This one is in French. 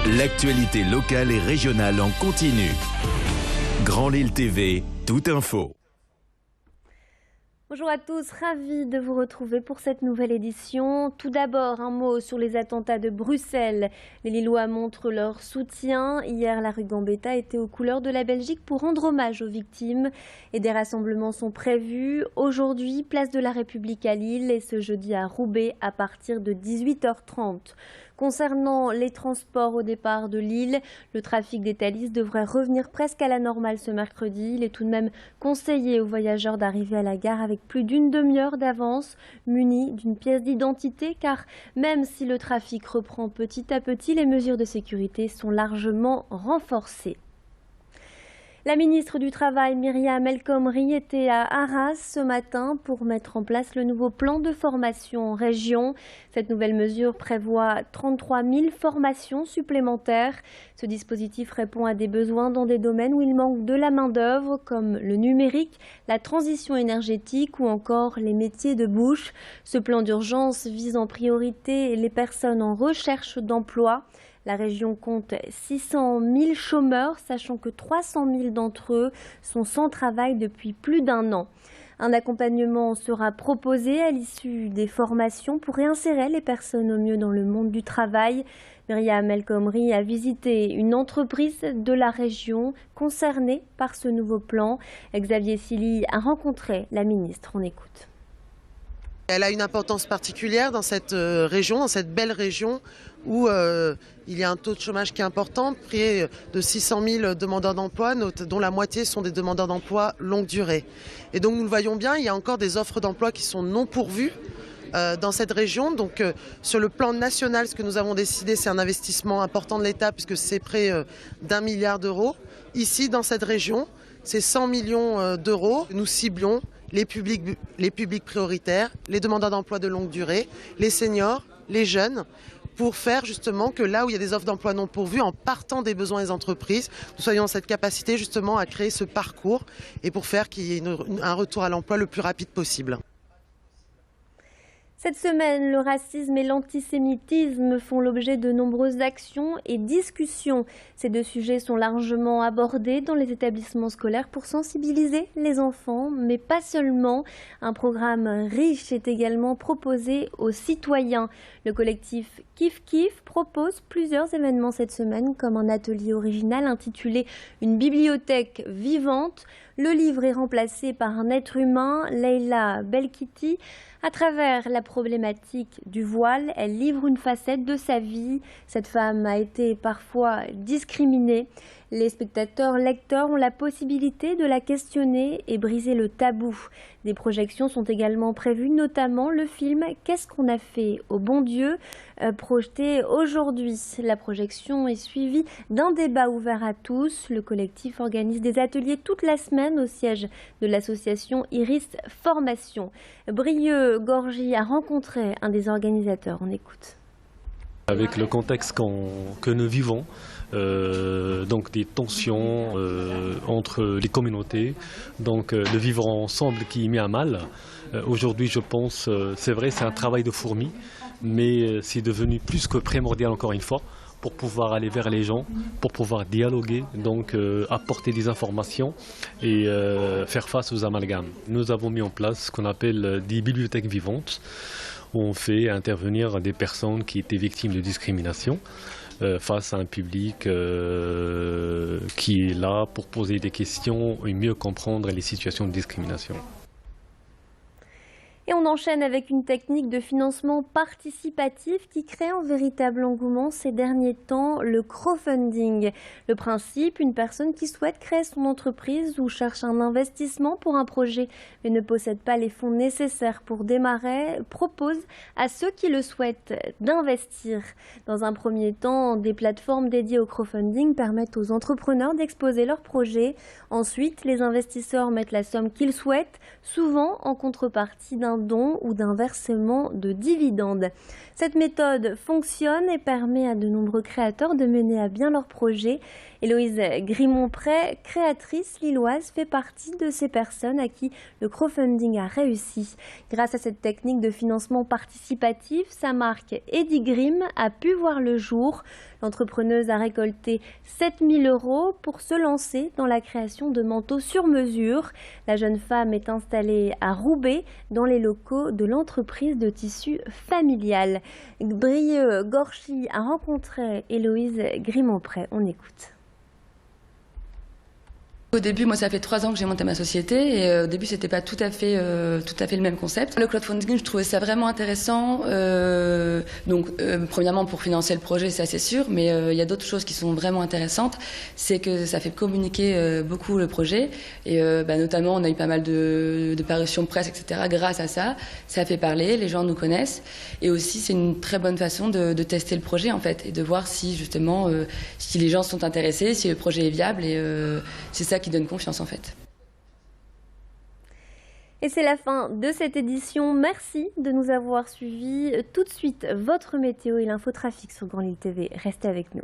L'actualité locale et régionale en continu. Grand Lille TV, toute info. Bonjour à tous, ravi de vous retrouver pour cette nouvelle édition. Tout d'abord, un mot sur les attentats de Bruxelles. Les Lillois montrent leur soutien. Hier, la rue Gambetta était aux couleurs de la Belgique pour rendre hommage aux victimes. Et des rassemblements sont prévus aujourd'hui, place de la République à Lille et ce jeudi à Roubaix à partir de 18h30. Concernant les transports au départ de Lille, le trafic des Thalys devrait revenir presque à la normale ce mercredi. Il est tout de même conseillé aux voyageurs d'arriver à la gare avec plus d'une demi-heure d'avance, munis d'une pièce d'identité, car même si le trafic reprend petit à petit, les mesures de sécurité sont largement renforcées. La ministre du Travail, Myriam El Khomri, était à Arras ce matin pour mettre en place le nouveau plan de formation en région. Cette nouvelle mesure prévoit 33 000 formations supplémentaires. Ce dispositif répond à des besoins dans des domaines où il manque de la main-d'œuvre, comme le numérique, la transition énergétique ou encore les métiers de bouche. Ce plan d'urgence vise en priorité les personnes en recherche d'emploi. La région compte 600 000 chômeurs, sachant que 300 000 d'entre eux sont sans travail depuis plus d'un an. Un accompagnement sera proposé à l'issue des formations pour réinsérer les personnes au mieux dans le monde du travail. Myriam El Khomri a visité une entreprise de la région concernée par ce nouveau plan. Xavier Silly a rencontré la ministre. On écoute. Elle a une importance particulière dans cette région, dans cette belle région où il y a un taux de chômage qui est important, près de 600 000 demandeurs d'emploi, dont la moitié sont des demandeurs d'emploi longue durée. Et donc nous le voyons bien, il y a encore des offres d'emploi qui sont non pourvues dans cette région. Donc sur le plan national, ce que nous avons décidé, c'est un investissement important de l'État puisque c'est près d'1 milliard d'euros. Ici, dans cette région, c'est 100 millions d'euros. Nous ciblons les publics prioritaires, les demandeurs d'emploi de longue durée, les seniors, les jeunes, pour faire justement que là où il y a des offres d'emploi non pourvues, en partant des besoins des entreprises, nous soyons dans cette capacité justement à créer ce parcours et pour faire qu'il y ait un retour à l'emploi le plus rapide possible. Cette semaine, le racisme et l'antisémitisme font l'objet de nombreuses actions et discussions. Ces deux sujets sont largement abordés dans les établissements scolaires pour sensibiliser les enfants, mais pas seulement. Un programme riche est également proposé aux citoyens. Le collectif Kif Kif propose plusieurs événements cette semaine, comme un atelier original intitulé « Une bibliothèque vivante ». Le livre est remplacé par un être humain, Leila Belkiti. À travers la problématique du voile, elle livre une facette de sa vie. Cette femme a été parfois discriminée. Les spectateurs lecteurs ont la possibilité de la questionner et briser le tabou. Des projections sont également prévues, notamment le film « Qu'est-ce qu'on a fait au bon Dieu ?» projeté aujourd'hui. La projection est suivie d'un débat ouvert à tous. Le collectif organise des ateliers toute la semaine au siège de l'association Iris Formation. Brieux-Gorgy a rencontré un des organisateurs. On écoute. Avec le contexte que nous vivons, donc des tensions entre les communautés, donc le vivre ensemble qui est mis à mal. Aujourd'hui, je pense, c'est vrai, c'est un travail de fourmi, mais c'est devenu plus que primordial encore une fois pour pouvoir aller vers les gens, pour pouvoir dialoguer, donc apporter des informations et faire face aux amalgames. Nous avons mis en place ce qu'on appelle des bibliothèques vivantes, où on fait intervenir des personnes qui étaient victimes de discrimination face à un public qui est là pour poser des questions et mieux comprendre les situations de discrimination. Et on enchaîne avec une technique de financement participatif qui crée un véritable engouement ces derniers temps, le crowdfunding. Le principe, une personne qui souhaite créer son entreprise ou cherche un investissement pour un projet mais ne possède pas les fonds nécessaires pour démarrer, propose à ceux qui le souhaitent d'investir. Dans un premier temps, des plateformes dédiées au crowdfunding permettent aux entrepreneurs d'exposer leurs projets. Ensuite, les investisseurs mettent la somme qu'ils souhaitent, souvent en contrepartie d'un don ou d'un versement de dividendes. Cette méthode fonctionne et permet à de nombreux créateurs de mener à bien leurs projets. Héloïse Grimont-Pré, créatrice lilloise, fait partie de ces personnes à qui le crowdfunding a réussi. Grâce à cette technique de financement participatif, sa marque Eddie Grimm a pu voir le jour. L'entrepreneuse a récolté 7 000 € pour se lancer dans la création de manteaux sur mesure. La jeune femme est installée à Roubaix, dans les locaux de l'entreprise de tissu familial. Brieux-Gorchy a rencontré Héloïse Grimont-Pré. On écoute. Au début, moi, ça fait 3 ans que j'ai monté ma société et au début, c'était pas tout à fait le même concept. Le crowdfunding, je trouvais ça vraiment intéressant. Premièrement, pour financer le projet, ça c'est sûr, mais il y a d'autres choses qui sont vraiment intéressantes. C'est que ça fait communiquer beaucoup le projet et notamment, on a eu pas mal de parutions presse, etc. Grâce à ça, ça fait parler, les gens nous connaissent et aussi c'est une très bonne façon de tester le projet en fait et de voir si justement si les gens sont intéressés, si le projet est viable et c'est ça qui donne confiance en fait. Et c'est la fin de cette édition. Merci de nous avoir suivis. Tout de suite, votre météo et l'infotrafic sur Grand Lille TV. Restez avec nous.